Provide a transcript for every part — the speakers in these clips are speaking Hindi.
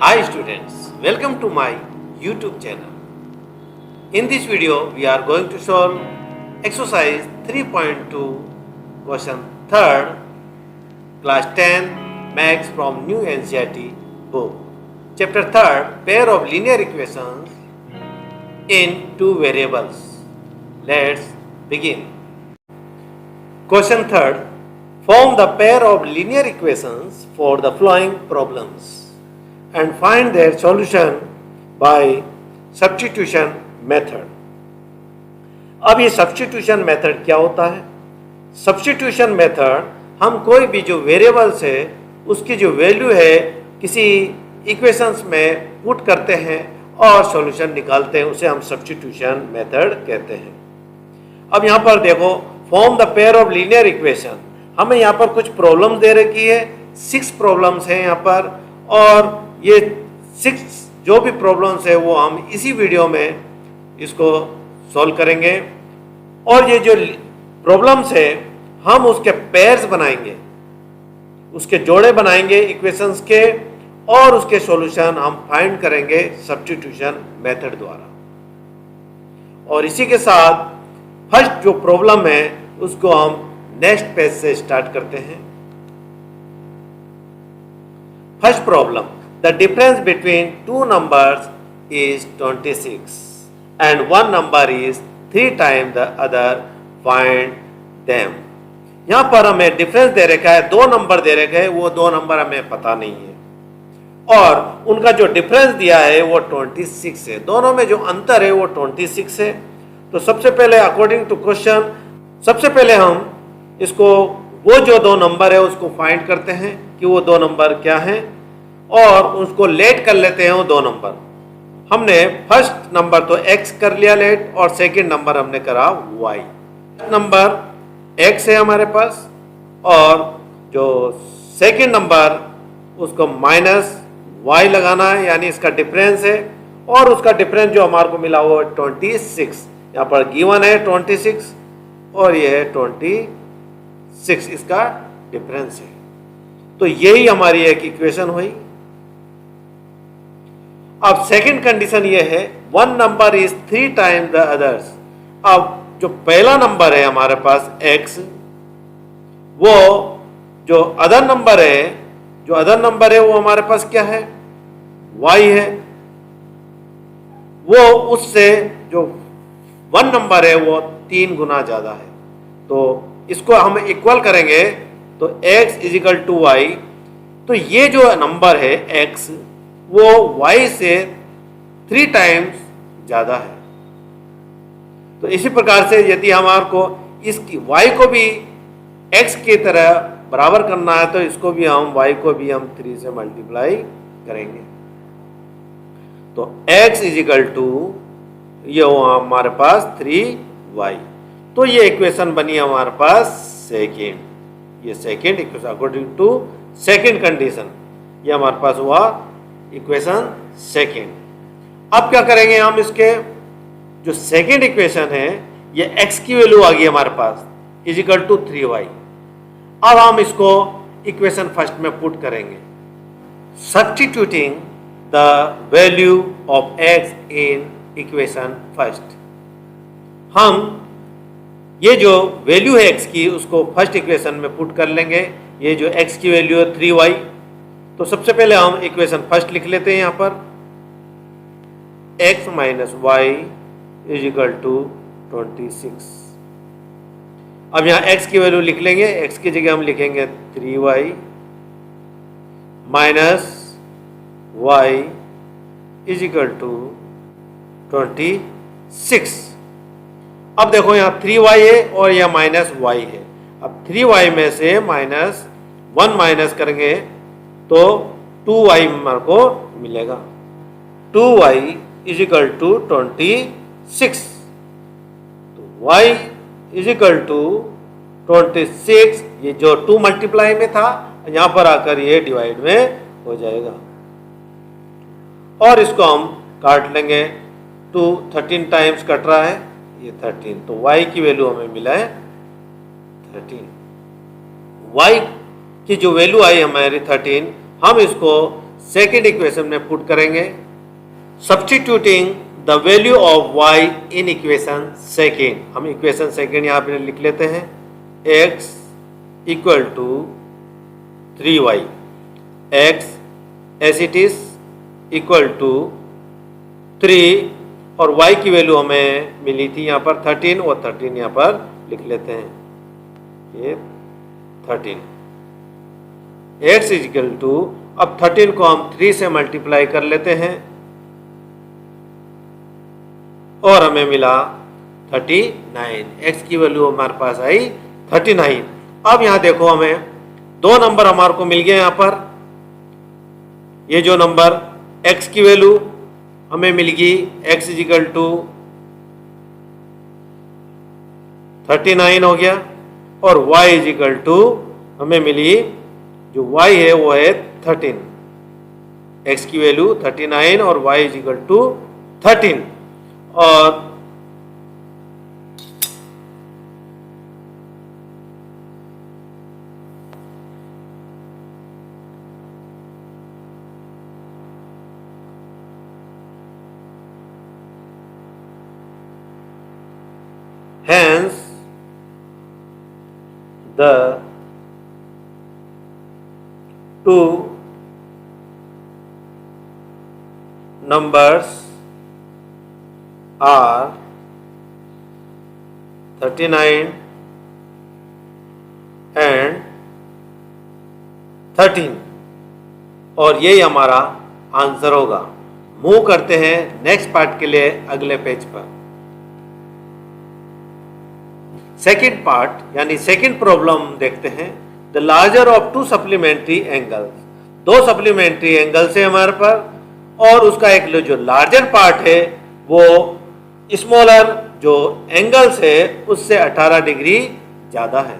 Hi students, welcome to my YouTube channel. In this video, we are going to solve exercise 3.2 question 3rd class 10 maths from new NCERT book. Chapter 3rd pair of linear equations in two variables. Let's begin. Question 3rd form the pair of linear equations for the following problems and find their solution by substitution method. अब ये substitution method क्या होता है? Substitution method हम कोई भी जो वेरिएबल्स है उसकी जो वैल्यू है किसी इक्वेशंस में पुट करते हैं और सॉल्यूशन निकालते हैं, उसे हम substitution method कहते हैं. अब यहाँ पर देखो form the pair of linear equation, हमें यहाँ पर कुछ प्रॉब्लम्स दे रखी है, 6 प्रॉब्लम्स हैं यहाँ पर, और ये 6 जो भी प्रॉब्लम्स है वो हम इसी वीडियो में इसको सॉल्व करेंगे. और ये जो प्रॉब्लम्स है हम उसके पेयर्स बनाएंगे, उसके जोड़े बनाएंगे इक्वेशंस के, और उसके सॉल्यूशन हम फाइंड करेंगे सब्स्टिट्यूशन मेथड द्वारा. और इसी के साथ फर्स्ट जो प्रॉब्लम है उसको हम नेक्स्ट पेज से स्टार्ट करते हैं. First problem, the difference between two numbers is 26 and one number is 3 time the other, find them. यहां पर हमें डिफरेंस दे रखा है, 2 नंबर दे रखे हैं, वो 2 नंबर हमें पता नहीं है, और उनका जो डिफरेंस दिया है वो 26 है. दोनों में जो अंतर है वो 26 है. तो सबसे पहले अकॉर्डिंग टू क्वेश्चन, सबसे पहले हम इसको वो जो 2 नंबर है उसको फाइंड करते हैं कि वो 2 नंबर क्या हैं, और उसको लेट कर लेते हैं वो 2 नंबर. हमने फर्स्ट नंबर तो x कर लिया लेट, और सेकंड नंबर हमने करा y. नंबर x है हमारे पास, और जो सेकंड नंबर उसको माइनस y लगाना है, यानी इसका डिफरेंस है, और उसका डिफरेंस जो हमारे को मिला वो 26. यहाँ पर गिवन है 26 और ये है 26, इसका डिफरेंस है. तो यही हमारी एक इक्वेशन हुई. अब सेकंड कंडीशन ये है, one number is 3 time the others. अब जो पहला नंबर है हमारे पास x, वो जो अदर नंबर है वो हमारे पास क्या है, y है. वो उससे जो 1 नंबर है वो 3 गुना ज्यादा है. तो इसको हम इक्वल करेंगे तो x is equal to y. तो ये जो नंबर है x वो y से 3 टाइम्स ज्यादा है. तो इसी प्रकार से यदि हमारे को इसकी y को भी x की तरह बराबर करना है तो इसको भी हम y को भी हम 3 से मल्टीप्लाई करेंगे. तो x इज इक्वल टू ये हमारे पास 3y. तो ये इक्वेशन बनी हमारे पास सेकेंड. ये second equation according to second condition, ये हमारे पास हुआ इक्वेशन सेकेंड. अब क्या करेंगे हम, इसके जो सेकेंड इक्वेशन है ये x की वैल्यू आ गई हमारे पास इज इक्वल टू 3y. अब हम इसको इक्वेशन फर्स्ट में पुट करेंगे, substituting the value of x in equation first. हम ये जो वैल्यू है x की उसको फर्स्ट इक्वेशन में पुट कर लेंगे. ये जो x की वैल्यू है 3y, तो सबसे पहले हम इक्वेशन फर्स्ट लिख लेते हैं यहाँ पर, x minus y is equal to 26. अब यहाँ x की वैल्यू लिख लेंगे, x की जगह हम लिखेंगे 3y minus y is equal to 26. अब देखो यहाँ 3y है और यह माइनस y है. अब 3y में से माइनस 1 माइनस करेंगे तो 2y हमारे को मिलेगा. 2y is equal to 26. तो y इज इक्वल टू 26, ये जो 2 मल्टीप्लाई में था यहाँ पर आकर ये डिवाइड में हो जाएगा, और इसको हम काट लेंगे. 2 13 टाइम्स कट रहा है, ये 13, तो y की वैल्यू हमें मिला है 13. y की जो वैल्यू आई हमारी 13, हम इसको सेकेंड इक्वेशन में पुट करेंगे। Substituting the value of y in equation second, हम इक्वेशन सेकेंड यहाँ पे लिख लेते हैं। x equal to 3y, x as it is equal to 3 और y की वैल्यू हमें मिली थी यहाँ पर 13, और 13 यहाँ पर लिख लेते हैं, ये 13। x इज इक्वल टू, अब 13 को हम 3 से मल्टीप्लाई कर लेते हैं और हमें मिला 39। x की वैल्यू हमारे पास आई 39। अब यहाँ देखो हमें दो नंबर हमारे को मिल गए यहाँ पर। ये जो नंबर x की वैल्यू हमें मिल गई, x इज इक्वल टू 39 हो गया, और y इज इक्वल टू हमें मिली, जो y है वो है 13। x की वैल्यू 39 और y इज इक्वल टू 13। और hence the two numbers are 39 and 13, और यही हमारा आंसर होगा। मूव करते हैं नेक्स्ट पार्ट के लिए अगले पेज पर। सेकेंड पार्ट यानी सेकेंड प्रॉब्लम देखते हैं। The larger of to supplementary angles, दो सप्लीमेंट्री एंगल्स है हमारे पर, और उसका एक जो लार्जर पार्ट है वो स्मॉलर जो एंगल्स है उससे 18 डिग्री ज़्यादा है।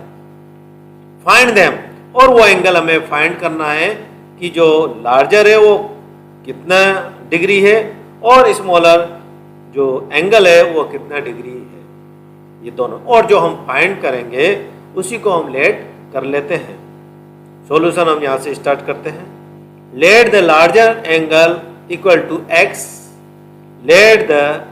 फाइंड देम, और वो एंगल हमें फाइंड करना है कि जो लार्जर है वो कितना डिग्री है और स्मॉलर जो एंगल है वो कितना डिग्री है, ये दोनों। और जो हम फाइंड करेंगे उसी को हम लेट कर लेते हैं। सॉल्यूशन हम यहाँ से स्टार्ट करते हैं। Let the larger angle equal to x, let the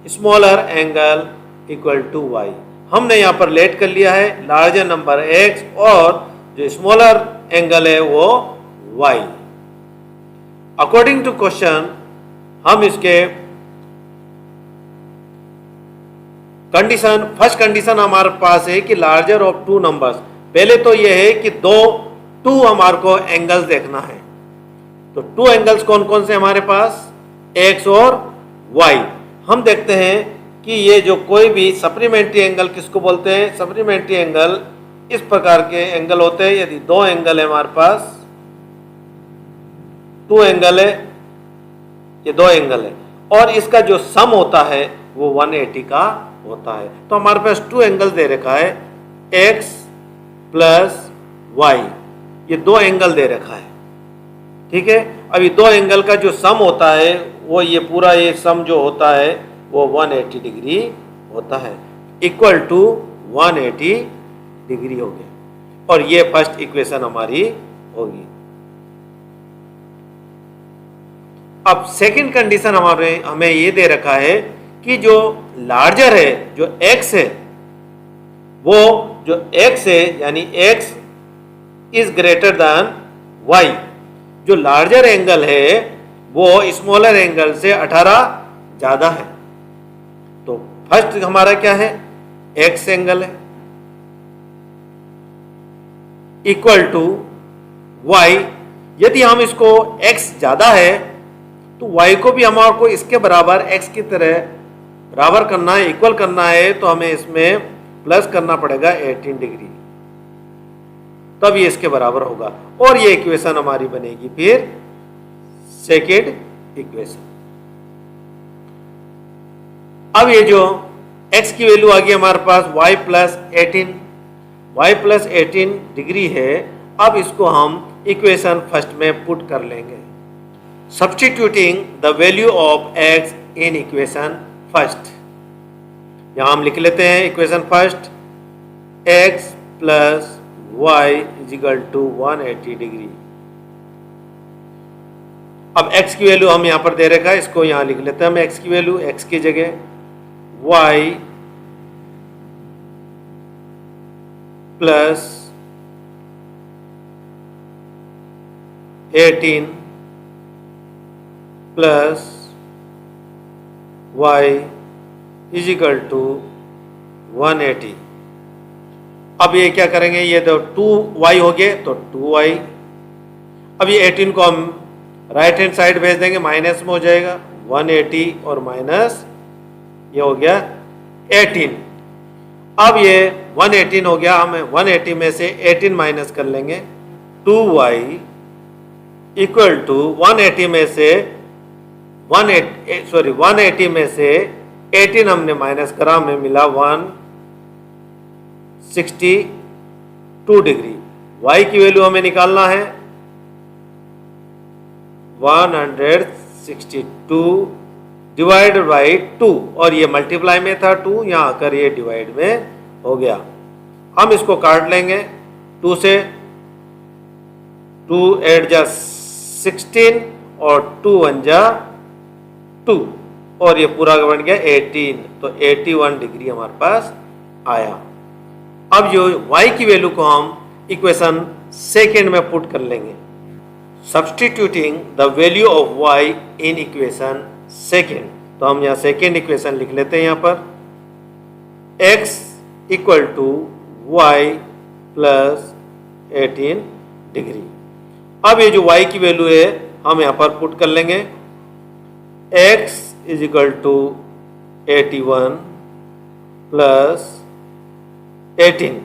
smaller angle equal to y। हमने यहाँ पर लेट कर लिया है लार्जर नंबर x और जो स्मॉलर एंगल है वो y। अकॉर्डिंग टू क्वेश्चन हम इसके कंडीशन, फर्स्ट कंडीशन हमारे पास है कि लार्जर ऑफ टू नंबर्स। पहले तो यह है कि टू हमारे को एंगल्स देखना है। तो टू एंगल्स कौन कौन से हमारे पास, x और y। हम देखते हैं कि ये जो कोई भी सप्लीमेंट्री एंगल किसको बोलते हैं, सप्लीमेंट्री एंगल इस प्रकार के एंगल होते हैं। यदि दो एंगल है हमारे पास, टू एंगल है, ये दो एंगल है, और इसका जो सम होता है वो 180 का होता है। तो हमारे पास टू एंगल दे रखा है, x प्लस y, ये दो एंगल दे रखा है, ठीक है। अब ये दो एंगल का जो सम होता है वो ये पूरा ये सम जो होता है वो 180 डिग्री होता है, इक्वल टू 180 डिग्री हो गया। और ये फर्स्ट इक्वेशन हमारी होगी। अब सेकंड कंडीशन हमें ये दे रखा है कि जो लार्जर है, जो x है, वो जो x है यानी x is greater than y, जो लार्जर एंगल है वो स्मॉलर एंगल से 18 ज्यादा है। तो फर्स्ट हमारा क्या है, x एंगल है, इक्वल टू y। यदि हम इसको x ज्यादा है तो y को भी हमारे को इसके बराबर x की तरह बराबर करना है, इक्वल करना है, तो हमें इसमें प्लस करना पड़ेगा 18 डिग्री, तब ये इसके बराबर होगा। और ये इक्वेशन हमारी बनेगी फिर सेकेंड इक्वेशन। अब ये जो x की वैल्यू आ गई हमारे पास y प्लस 18 डिग्री है। अब इसको हम इक्वेशन फर्स्ट में पुट कर लेंगे, substituting the value of x in equation first. यहां हम लिख लेते हैं equation first, x plus y is equal to 180 degree. अब x की वैल्यू हम यहाँ पर दे रखा है, इसको यहाँ लिख लेते हैं हम x की वैल्यू, x की जगह y plus 18 plus y is equal to 180। अब ये क्या करेंगे, ये तो 2y हो गए तो 2y। अब ये 18 को हम राइट हैंड साइड भेज देंगे, माइनस में हो जाएगा 180 और माइनस ये हो गया 18। अब ये 118 हो गया, हम 180 में से 18 माइनस कर लेंगे, 2y इक्वल टू 180 में से 180 में से 18 हमने माइनस करा, हमें मिला 162 डिग्री। y की वैल्यू हमें निकालना है 162 डिवाइड बाई 2, और ये मल्टीप्लाई में था 2, यहाँ आकर ये डिवाइड में हो गया। हम इसको काट लेंगे 2 से, 2 8 जा 16 और 2 1 जा 2, और ये पूरा बन गया 18, तो 81 डिग्री हमारे पास आया। अब जो y की वैल्यू को हम इक्वेशन सेकेंड में पुट कर लेंगे, substituting the value of y in equation second. तो हम यहाँ सेकेंड इक्वेशन लिख लेते हैं, यहाँ पर x equal to y plus 18 degree. अब ये जो y की वैल्यू है हम यहाँ पर पुट कर लेंगे, x is equal to 81 plus 18,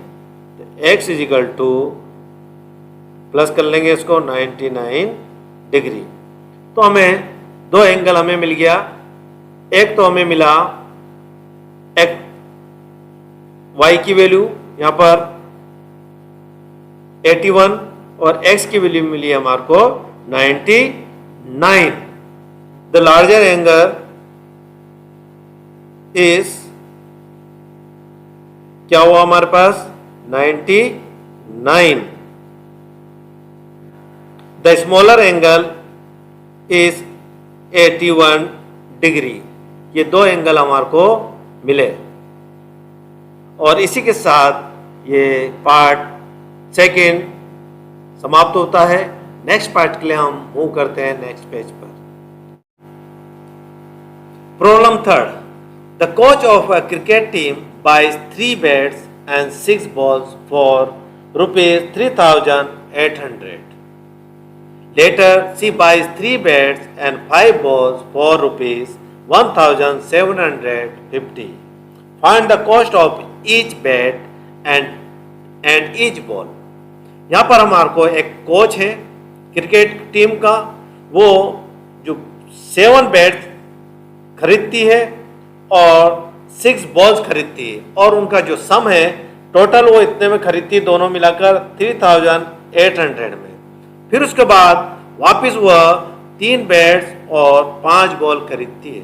x is equal to plus कर लेंगे इसको 99 डिग्री। तो हमें दो एंगल हमें मिल गया, एक तो हमें मिला एक y की वैल्यू यहाँ पर 81 और x की वैल्यू मिली हमारे को 99। द लार्जर एंगल इज क्या हुआ हमारे पास 99। The smaller angle is 81 degree. ये दो एंगल हमारे को मिले, और इसी के साथ ये पार्ट सेकेंड समाप्त होता है। नेक्स्ट पार्ट के लिए हम मूव करते हैं नेक्स्ट पेज पर। Problem third, the coach of a cricket team buys 3 bats and 6 balls for ₹3,800. Later, she buys 3 bats and 5 balls for ₹1,750. Find the cost of each bat and each ball. यहाँ पर हमारे को एक कोच है क्रिकेट टीम का, वो जो 7 बैट्स खरीदती है और 6 बॉल्स खरीदती है, और उनका जो सम है टोटल वो इतने में खरीदती है, दोनों मिलाकर 3,800 में। फिर उसके बाद वापस वह 3 बैट्स और 5 बॉल खरीदती है,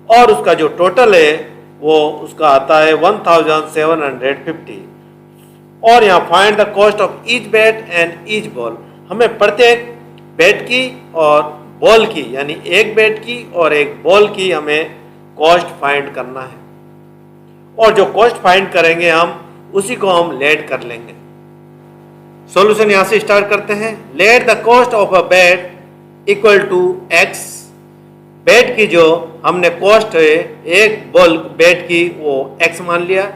और उसका जो टोटल है वो उसका आता है 1,750। और यहाँ find the cost of each bat and each ball, हमें प्रत्येक बैट की और बॉल की, यानी एक बैट की और एक बॉल की हमें कॉस्ट फाइंड करना है, और जो कॉस्ट फाइंड करेंगे हम उसी को हम लेट कर लेंगे। सॉल्यूशन यहां से स्टार्ट करते हैं। Let the cost of a bat equal to x. Bat की जो हमने कॉस्ट है एक बॉल बैट की वो एक्स मान लिया,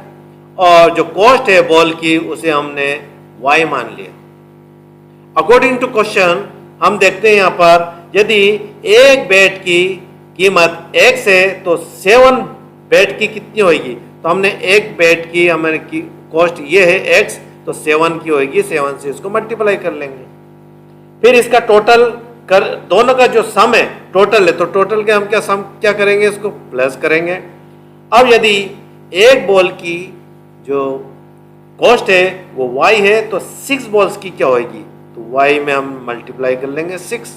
और जो कॉस्ट है बॉल की उसे हमने वाई मान लिया। अकॉर्डिंग टू क्वेश्चन हम देखते हैं यहाँ पर, यदि एक बैट की कीमत एक्स है तो 7 बैट की कितनी होगी, तो हमने एक बैट की हमारी की कॉस्ट ये है एक्स, तो 7 की होगी, 7 से इसको मल्टीप्लाई कर लेंगे। फिर इसका टोटल कर, दोनों का जो सम है टोटल है, तो टोटल के हम क्या करेंगे, इसको प्लस करेंगे। अब यदि एक बॉल की जो कॉस्ट है वो y है, तो 6 बॉल्स की क्या होगी, तो y में हम मल्टीप्लाई कर लेंगे 6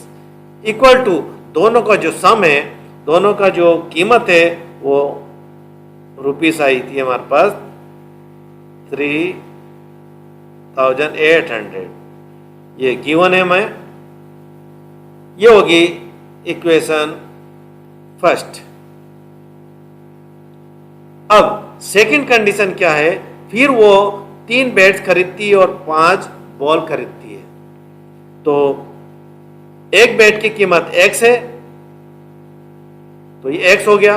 इक्वल टू दोनों का जो सम है, दोनों का जो कीमत है वो रुपीस आई थी हमारे पास 3,800। ये गिवन है, मैं ये होगी इक्वेशन फर्स्ट। अब सेकंड कंडीशन क्या है, फिर वो 3 बैट्स खरीदती है और 5 बॉल खरीदती है। तो एक बैट की कीमत x है, तो ये x हो गया,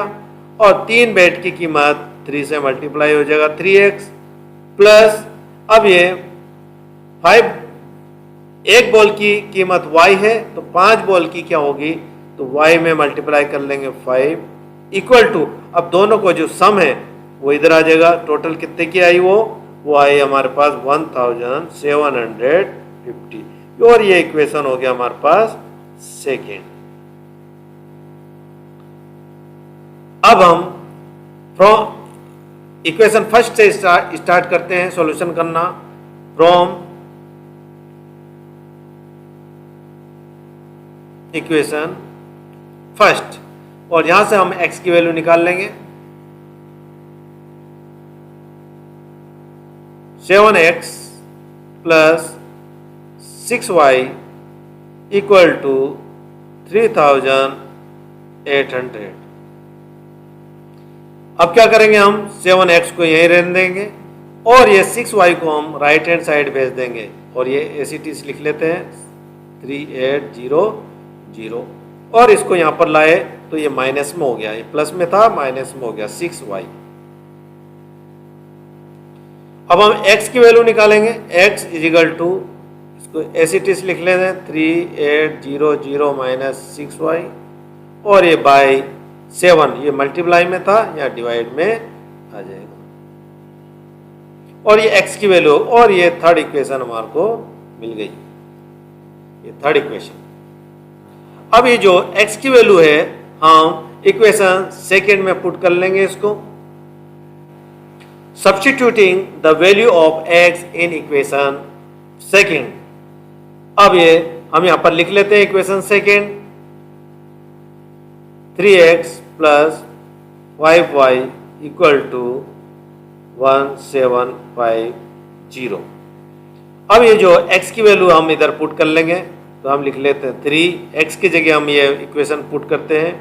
और 3 बैट की कीमत 3 से मल्टीप्लाई हो जाएगा 3x प्लस, अब ये 5, एक बॉल की कीमत y है तो 5 बॉल की क्या होगी, तो y में मल्टीप्लाई कर लेंगे 5 इक्वल टू, अब दोनों को जो सम है वो इधर आ जाएगा। टोटल कितने की आई, वो आई हमारे पास 1750, और ये इक्वेशन हो गया हमारे पास सेकेंड। अब हम फ्रॉम इक्वेशन फर्स्ट से स्टार्ट करते हैं सॉल्यूशन करना। फ्रॉम इक्वेशन फर्स्ट, और यहां से हम x की वैल्यू निकाल लेंगे। 7x plus 6y equal to 3800। अब क्या करेंगे, हम 7x को यहीं रहने देंगे और ये 6y को हम राइट हैंड साइड भेज देंगे, और ये एसिटीज लिख लेते हैं 3800, और इसको यहाँ पर लाए तो ये माइनस में हो गया, ये प्लस में था माइनस में हो गया 6y। अब हम x की वैल्यू निकालेंगे, x इजिकल टू, इसको एसिटीज लिख लेते हैं 3800 माइनस 6y, और ये बाय 7, ये मल्टीप्लाई में था या डिवाइड में आ जाएगा, और ये x की वैल्यू, और ये थर्ड इक्वेशन हमारे को मिल गई, ये थर्ड इक्वेशन। अब ये जो x की वैल्यू है हम इक्वेशन सेकेंड में पुट कर लेंगे इसको, substituting the value of x in equation second. अब ये हम यहां पर लिख लेते हैं equation second, 3x plus 5y equal to 1750। अब ये जो x की वैल्यू हम इधर पुट कर लेंगे, तो हम लिख लेते हैं 3x की जगह हम ये इक्वेशन पुट करते हैं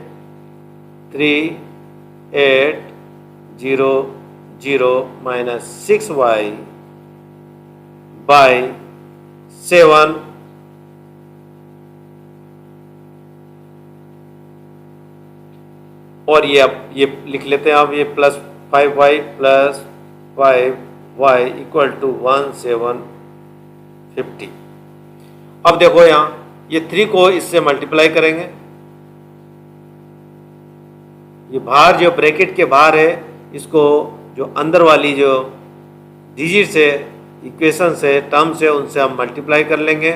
3800 माइनस 6y बाय 7, और ये अब ये लिख लेते हैं, अब ये plus 5y plus 5y equal to 1750। अब देखो यहाँ ये 3 को इससे मल्टीप्लाई करेंगे, ये बाहर जो ब्रैकेट के बाहर है इसको जो अंदर वाली जो डिजिट से इक्वेशन से टर्म से उनसे हम मल्टीप्लाई कर लेंगे,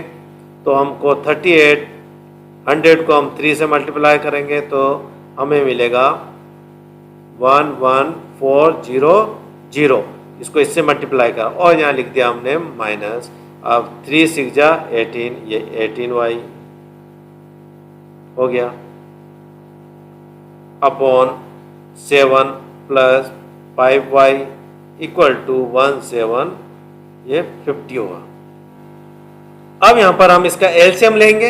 तो हमको 3800 को हम 3 से मल्टीप्लाई करेंगे तो हमें मिलेगा 11400, इसको इससे मल्टीप्लाई कर, और यहाँ लिख दिया हमने माइनस, अब 3 6 जा 18, ये 18y हो गया upon 7 plus 5y equal to 17, ये 50 होगा। अब यहाँ पर हम इसका एलसीएम लेंगे,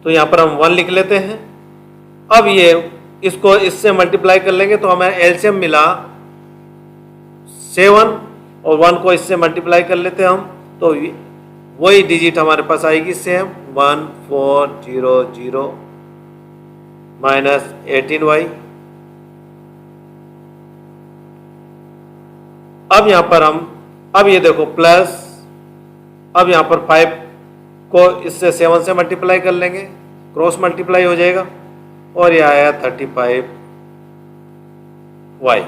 तो यहाँ पर हम 1 लिख लेते हैं। अब ये इसको इससे मल्टीप्लाई कर लेंगे तो हमें एलसीएम मिला 7, और 1 को इससे मल्टीप्लाई कर लेते हैं हम, तो वही डिजिट हमारे पास आएगी सेम 1400 माइनस 18y। अब यहाँ पर हम, अब ये देखो प्लस, अब यहाँ पर 5 को इससे 7 से मल्टीप्लाई कर लेंगे, क्रॉस मल्टीप्लाई हो जाएगा, और ये आया 35y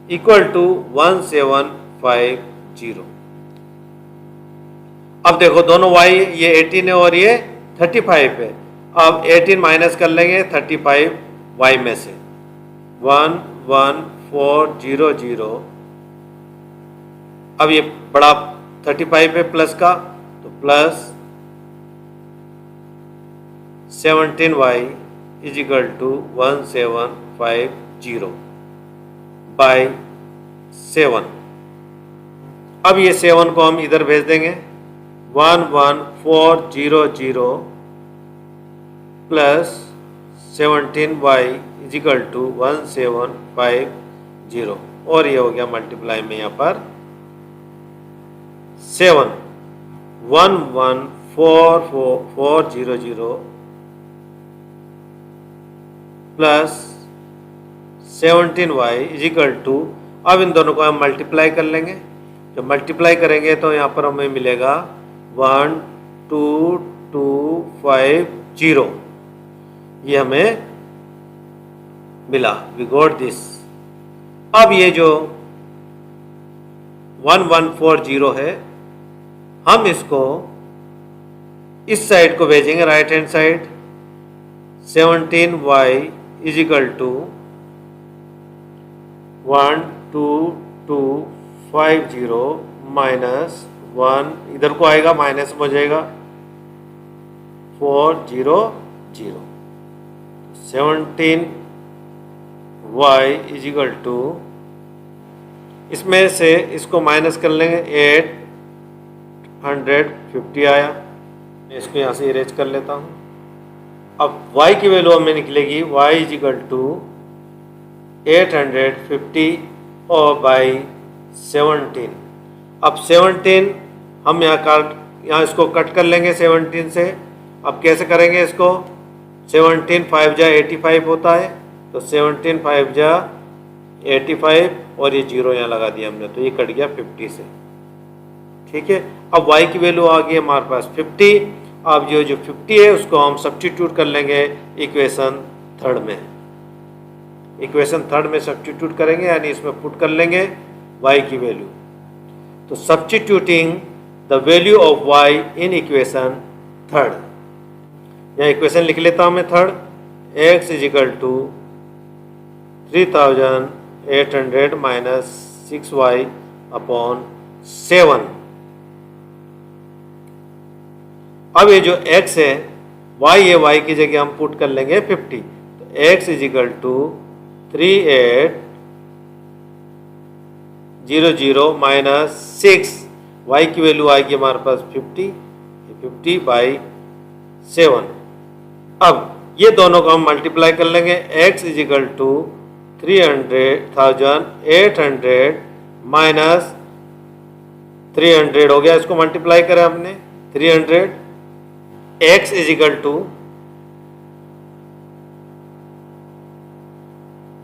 इक्वल टू 1750। अब देखो दोनों y, ये 18 है और ये 35 है, अब 18 माइनस कर लेंगे 35y में से, 11400, अब ये बड़ा 35 है प्लस का, तो plus 17y is equal to 1750 by 7। अब ये 7 को हम इधर भेज देंगे, 11400 plus 17y is equal to 1750 और ये हो गया मल्टीप्लाई में यहाँ पर 7114400 plus 17y is equal to, अब इन दोनों को हम मल्टीप्लाई कर लेंगे। जब मल्टीप्लाई करेंगे तो यहाँ पर हमें मिलेगा 12250, ये हमें मिला, वी गॉट दिस। अब ये जो 1140 है, हम इसको इस साइड को भेजेंगे, right hand side. 17y is equal to 12250 minus 1, इधर को आएगा माइनस में हो जाएगा 400। 17y इज इक्वल टू, इसमें से इसको माइनस कर लेंगे, 850 आया। मैं इसको यहाँ से इरेज कर लेता हूँ। अब y की वैल्यू हमें निकलेगी, y इज इक्वल टू 850 और बाई 17। अब 17 हम यहाँ इसको कट कर लेंगे 17 से। अब कैसे करेंगे इसको, 17 5 जा 85 होता है, तो 17 5 जा 85 और ये 0 यहाँ लगा दिया हमने, तो ये कट गया 50 से। ठीक है, अब y की वैल्यू आ गई हमारे पास 50। अब जो 50 है उसको हम सब्स्टिट्यूट कर लेंगे इक्वेशन थर्ड में। इक्वेशन थर्ड में सब्स्टिट्यूट करेंगे, यानी इसमें पुट कर लेंगे y की वैल्यू। तो substituting the value of y in equation third, यहाँ इक्वेशन लिख लेता हूँ मैं third. x is equal to 3800 minus 6y upon 7। अब ये जो x है, y है, y की जगह हम पुट कर लेंगे 50। तो x is equal to 3800 minus 6, y की वैल्यू आएगी हमारे पास 50, 50 बाई 7। अब ये दोनों को हम मल्टीप्लाई कर लेंगे, x is equal to 3800 minus 300 हो गया, इसको मल्टीप्लाई करें हमने 300। x इज इक्वल टू,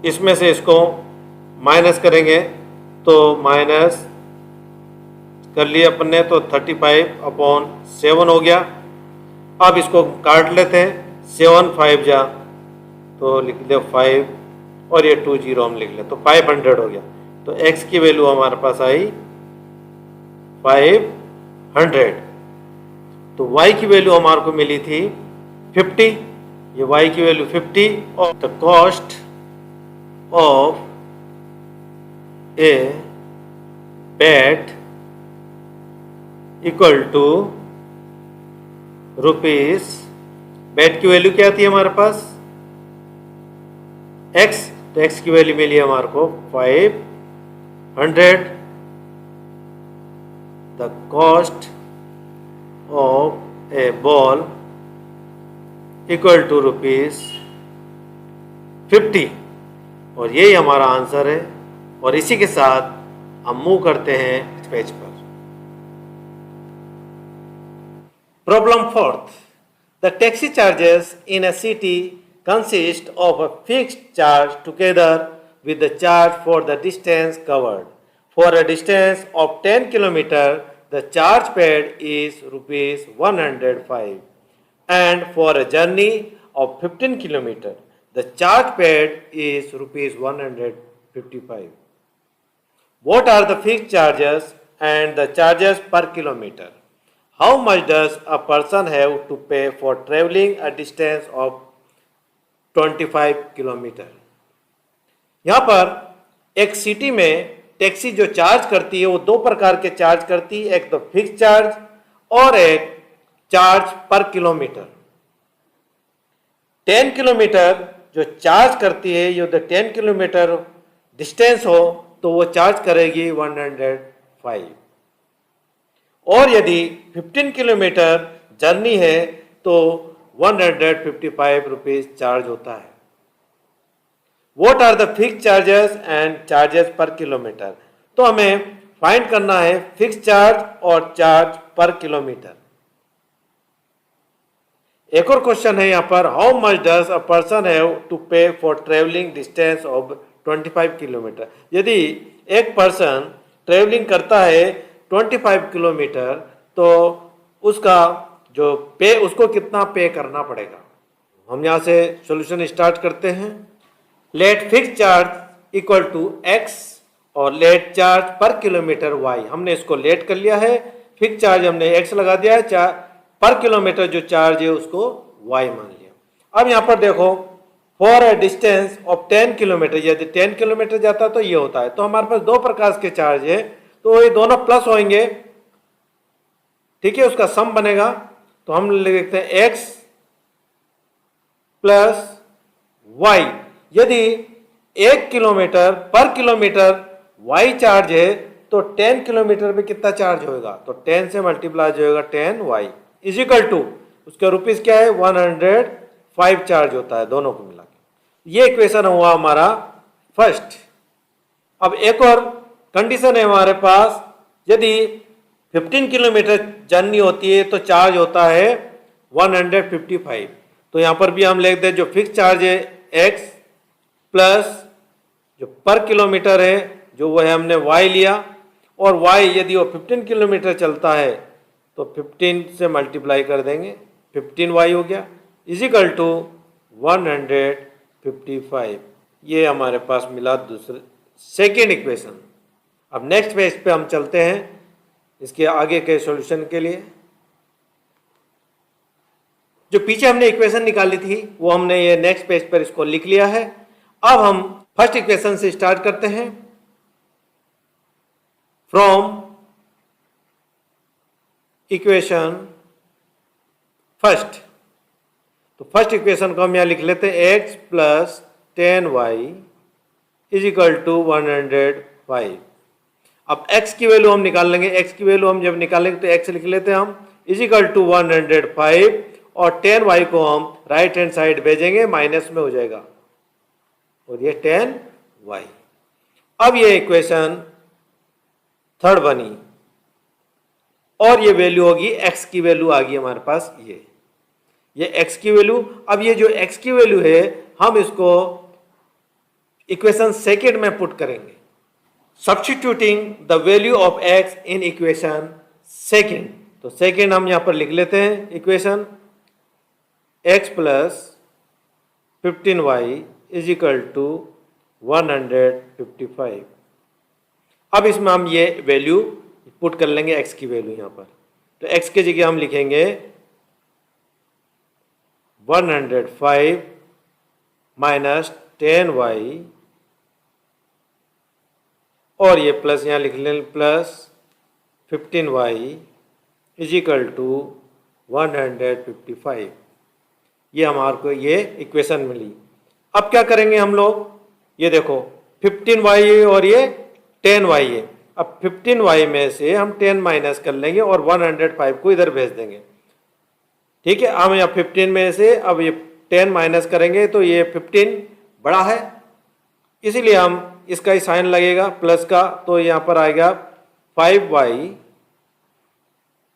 इसमें से इसको माइनस करेंगे तो माइनस कर लिया अपन ने, तो 35 अपॉन 7 हो गया। अब इसको काट लेते हैं, 7 5 जा तो लिख दे 5 और ये 20 हम लिख ले, तो 500 हो गया। तो x की वैल्यू हमारे पास आई 500। तो y की वैल्यू हमारे को मिली थी 50, ये y की वैल्यू 50 और the cost of a bat equal to rupees, bat की वैल्यू क्या थी हमारे पास x, तो x की वैल्यू मिली हमारे को 500। The cost of A ball equal to rupees 50, और यही हमारा आंसर है। और इसी के साथ हम मूव करते हैं पेज पर। Problem fourth, the taxi charges in a city consist of a fixed charge together with the charge for the distance covered. For a distance of 10 km, the charge paid is rupees 105, and for a journey of 15 km, the charge paid is rupees 155. What are the fixed charges and the charges per kilometer? How much does a person have to pay for traveling a distance of 25 kilometre? यहाँ पर एक सिटी में टैक्सी जो चार्ज करती है वो दो प्रकार के चार्ज करती है, एक तो फिक्स चार्ज और एक चार्ज पर किलोमीटर। 10 किलोमीटर जो चार्ज करती है, यदि 10 किलोमीटर डिस्टेंस हो तो वो चार्ज करेगी 105, और यदि 15 किलोमीटर जर्नी है तो 155 रुपीज चार्ज होता है। What are the fixed charges and charges per kilometre? तो हमें फाइंड करना है फिक्स चार्ज और चार्ज पर किलोमीटर। एक और क्वेश्चन है यहाँ पर, how much does a person have to pay for travelling distance of 25 kilometre. यदि एक पर्सन ट्रेवलिंग करता है 25 किलोमीटर तो उसका जो पे, उसको कितना पे करना पड़ेगा। हम यहाँ से सॉल्यूशन स्टार्ट करते हैं। Let fix charge equal to x और let charge per kilometre y. हमने इसको लेट कर लिया है, फिक्स चार्ज हमने एक्स लगा दिया है, पर किलोमीटर जो चार्ज है उसको वाई मान लिया। अब यहाँ पर देखो, for a distance of 10 kilometre, यदि 10 किलोमीटर जाता है तो ये होता है। तो हमारे पास दो प्रकार के चार्ज है, तो ये दोनों प्लस होंगे, ठीक है, उसका सम बनेगा। तो हम लिखते हैं x प्लस वाई। यदि 1 किलोमीटर पर किलोमीटर y चार्ज है तो 10 किलोमीटर में कितना चार्ज होगा, तो 10 से मल्टीप्लाई जो होगा 10y इज इक्वल टू, उसका रुपीज क्या है 105 चार्ज होता है दोनों को मिला के। ये इक्वेशन हुआ हमारा फर्स्ट। अब एक और कंडीशन है हमारे पास, यदि 15 किलोमीटर जर्नी होती है तो चार्ज होता है 155। तो यहाँ पर भी हम लिखते हैं जो फिक्स चार्ज है x प्लस जो पर किलोमीटर है जो वो है हमने y लिया, और y यदि वो 15 किलोमीटर चलता है तो 15 से मल्टीप्लाई कर देंगे, 15y हो गया इज इक्वल टू 155। ये हमारे पास मिला दूसरे सेकेंड इक्वेशन। अब नेक्स्ट पेज पे हम चलते हैं इसके आगे के सॉल्यूशन के लिए। जो पीछे हमने इक्वेशन निकाली थी वो हमने ये नेक्स्ट पेज पर इसको लिख लिया है। अब हम फर्स्ट इक्वेशन से स्टार्ट करते हैं। फ्रॉम इक्वेशन फर्स्ट, तो फर्स्ट इक्वेशन को हम यहां लिख लेते हैं x plus 10y is equal to 105। अब x की वैल्यू हम निकाल लेंगे, x की वैल्यू हम जब निकालेंगे तो x लिख लेते हैं हम इज इक्वल टू 105, और 10y को हम राइट हैंड साइड भेजेंगे, माइनस में हो जाएगा और ये 10y। अब ये इक्वेशन थर्ड बनी और ये वैल्यू होगी x की वैल्यू आ गई हमारे पास, ये x की वैल्यू। अब ये जो x की वैल्यू है हम इसको इक्वेशन सेकेंड में पुट करेंगे, substituting the value of x in equation second. तो सेकेंड हम यहां पर लिख लेते हैं equation x plus 15y is equal to 155। अब इसमें हम ये वैल्यू पुट कर लेंगे x की वैल्यू यहां पर, तो x की जगह हम लिखेंगे 105 माइनस 10y, और ये प्लस यहाँ लिख लें plus 15y is equal to 155। ये हमारे को ये इक्वेशन मिली। अब क्या करेंगे हम लोग, ये देखो 15y और ये 10y है। अब 15y में से हम 10 माइनस कर लेंगे और 105 को इधर भेज देंगे, ठीक है। हम यहाँ 15 में से अब ये 10 माइनस करेंगे तो ये 15 बड़ा है, इसीलिए हम इसका ही साइन लगेगा प्लस का, तो यहाँ पर आएगा 5y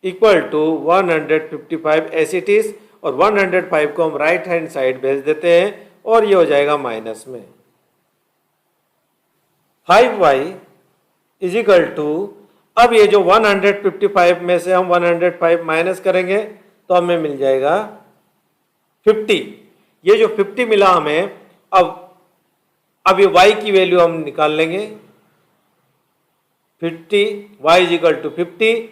equal to 155 as it is, और 105 को हम राइट हैंड साइड भेज देते हैं और ये हो जाएगा माइनस में। 5y इज इक्वल टू, अब ये जो 155 में से हम 105 माइनस करेंगे तो हमें मिल जाएगा 50। ये जो 50 मिला हमें, अब ये y की वैल्यू हम निकाल लेंगे, 50 y इज इक्वल टू 50,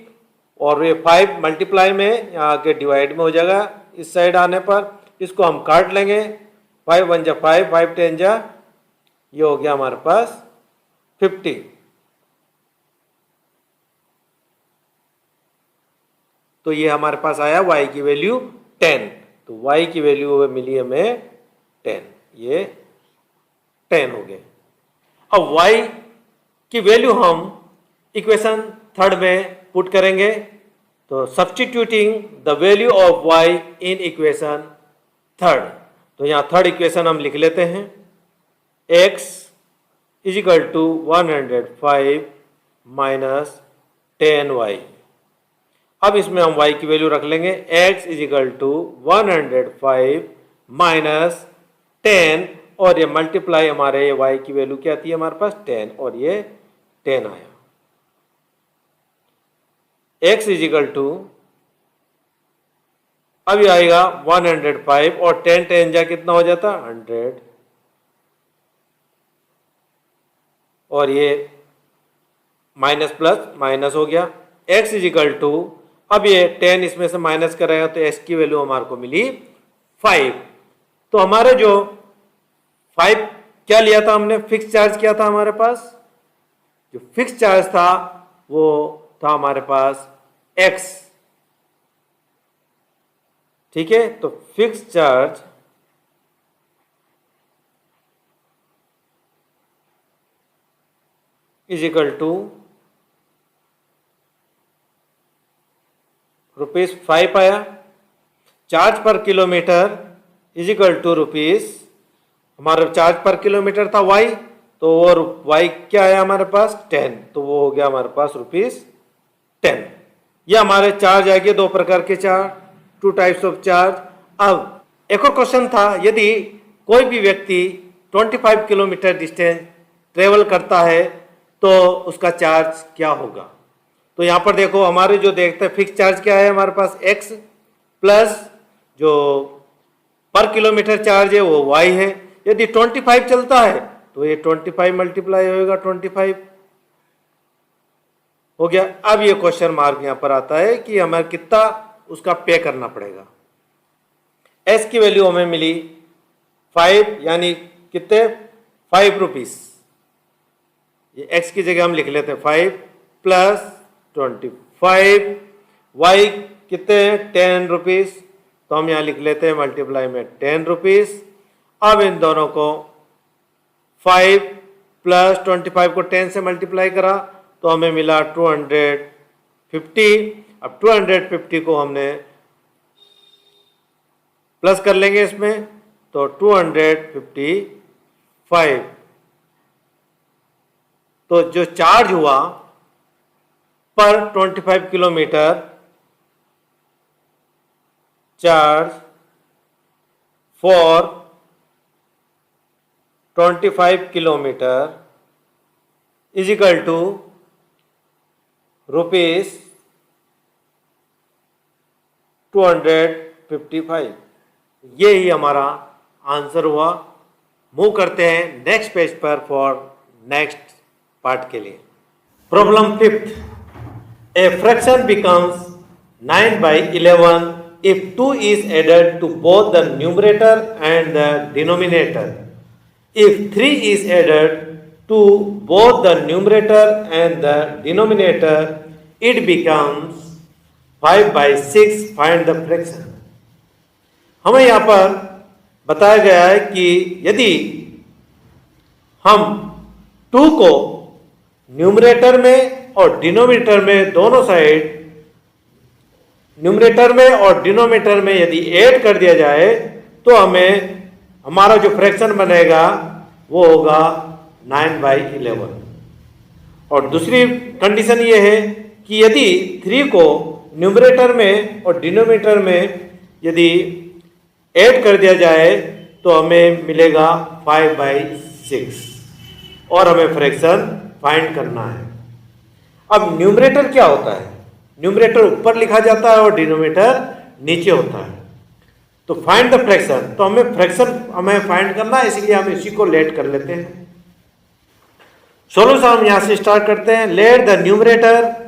और ये 5 मल्टीप्लाई में यहाँ के डिवाइड में हो जाएगा इस साइड आने पर, इसको हम काट लेंगे, 5 1 जा 5, 5 10 जा, ये हो गया हमारे पास 50। तो ये हमारे पास आया y की वैल्यू 10, तो y की वैल्यू मिली हमें 10, ये 10 हो गए। अब y की वैल्यू हम इक्वेशन थर्ड में पुट करेंगे, तो substituting the value of y in equation third. तो यहाँ थर्ड इक्वेशन हम लिख लेते हैं, x is equal to 105 minus 10y। अब इसमें हम y की वैल्यू रख लेंगे, x is equal to 105 minus 10, और ये मल्टीप्लाई हमारे y की वैल्यू क्या थी हमारे पास 10, और ये 10 आया। x इज इक्वल टू, अब ये आएगा 105 और 10 10 जा कितना हो जाता 100, और ये माइनस प्लस माइनस हो गया। x इज इक्वल टू, अब ये 10 इसमें से माइनस करेगा तो x की वैल्यू हमारे को मिली 5। तो हमारे जो 5 क्या लिया था हमने, फिक्स चार्ज किया था हमारे पास, जो फिक्स चार्ज था वो था हमारे पास x। ठीक है, तो fix charge is equal to ₹5 आया। Charge per kilometre is equal to rupees, हमारा चार्ज पर किलोमीटर था y, तो वो y क्या आया हमारे पास 10, तो वो हो गया हमारे पास ₹10। ये हमारे चार्ज आ गए, दो प्रकार के चार्ज, 2 टाइप्स ऑफ चार्ज। अब एक और क्वेश्चन था, यदि कोई भी व्यक्ति 25 किलोमीटर डिस्टेंस ट्रेवल करता है तो उसका चार्ज क्या होगा। तो यहाँ पर देखो, हमारे जो देखते हैं फिक्स चार्ज क्या है हमारे पास x, प्लस जो पर किलोमीटर चार्ज है वो y है। यदि 25 चलता है तो ये 25 मल्टीप्लाई होगा 25 हो गया। अब ये क्वेश्चन मार्क यहाँ पर आता है कि हमें कितना उसका पे करना पड़ेगा। s की वैल्यू हमें मिली 5, यानी कितने 5 रुपीज, ये x की जगह हम लिख लेते हैं 5 प्लस 25, y कितने 10 रुपीज, तो हम यहाँ लिख लेते हैं मल्टीप्लाई में 10 रुपीज। अब इन दोनों को 5 प्लस 25 को 10 से मल्टीप्लाई करा तो हमें मिला 250। अब 250 को हमने प्लस कर लेंगे इसमें, तो 255। तो जो चार्ज हुआ per 25 kilometres, charge for 25 kilometres is equal to ₹255। ये ही हमारा आंसर हुआ। मूव करते हैं नेक्स्ट पेज पर फॉर नेक्स्ट पार्ट के लिए। Problem 5th, a fraction becomes 9/11 if 2 is added to both the numerator and the denominator. If 3 is added to both the numerator and the denominator, it becomes 5/6. Find the fraction. हमें यहाँ पर बताया गया है कि यदि हम 2 को न्यूमरेटर में और डिनोमिनेटर में, दोनों साइड न्यूमरेटर में और डिनोमिनेटर में यदि ऐड कर दिया जाए तो हमें हमारा जो फ्रैक्शन बनेगा वो होगा 9/11। और दूसरी कंडीशन ये है कि यदि 3 को न्यूमरेटर में और डिनोमिनेटर में यदि ऐड कर दिया जाए तो हमें मिलेगा 5/6, और हमें फ्रैक्शन फाइंड करना है। अब न्यूमरेटर क्या होता है, न्यूमरेटर ऊपर लिखा जाता है और डिनोमिनेटर नीचे होता है। तो फाइंड द फ्रैक्शन, तो हमें फ्रैक्शन फाइंड करना है, इसलिए हम इसी को लेट कर लेते हैं। सॉल्यूशन हम यहां से स्टार्ट करते हैं। Let the numerator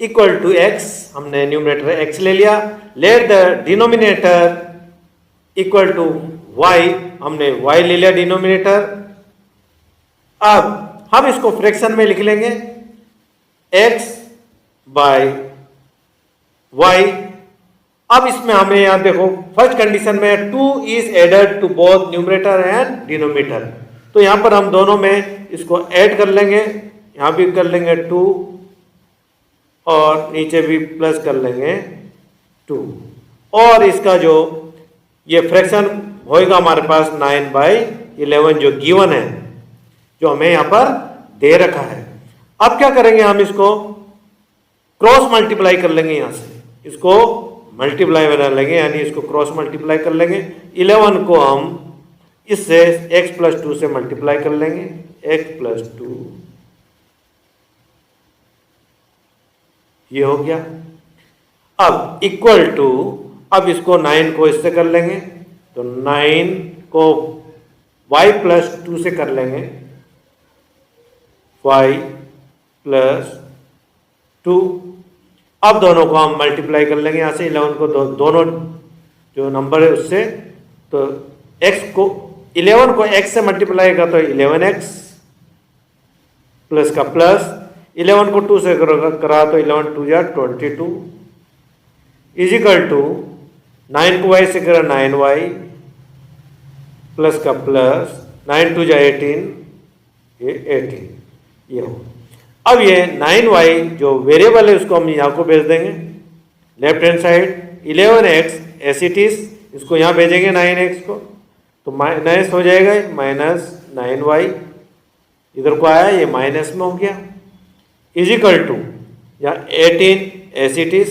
equal to x, हमने न्यूमरेटर x ले लिया। Let the denominator equal to y, हमने y ले लिया डिनोमिनेटर। अब हम इसको फ्रैक्शन में लिख लेंगे x बाय y। अब इसमें हमें यहां देखो फर्स्ट कंडीशन में 2 is added to both numerator and denominator, तो यहां पर हम दोनों में इसको ऐड कर लेंगे, यहां भी कर लेंगे 2 और नीचे भी प्लस कर लेंगे 2, और इसका जो ये फ्रैक्शन होएगा हमारे पास 9/11 जो गिवन है, जो हमें यहाँ पर दे रखा है। अब क्या करेंगे, हम इसको क्रॉस मल्टीप्लाई कर लेंगे, यहाँ से इसको मल्टीप्लाई बना लेंगे, यानी इसको क्रॉस मल्टीप्लाई कर लेंगे। 11 को हम इससे x+2 से मल्टीप्लाई कर लेंगे, x+2 ये हो गया। अब इक्वल टू, अब इसको 9 को इससे कर लेंगे, तो 9 को y+2 से कर लेंगे, y+2। अब दोनों को हम मल्टीप्लाई कर लेंगे, यहाँ से 11 को दोनों जो नंबर है उससे, तो x को 11 को x से मल्टीप्लाई का तो 11x प्लस का प्लस, 11 को 2 से करा तो 11 2 जा 22 इजिकल टू 9 को y से करा 9y प्लस का प्लस 9 2 जा 18, ये 18 ये हो। अब ये 9y जो वेरिएबल है उसको हम यहाँ को भेज देंगे left hand side, 11x as it is, इसको यहाँ भेजेंगे 9x को, तो माइनस हो जाएगा -9y, इधर को आया ये माइनस में हो गया, इजिकल टू या 18 एज इट इज,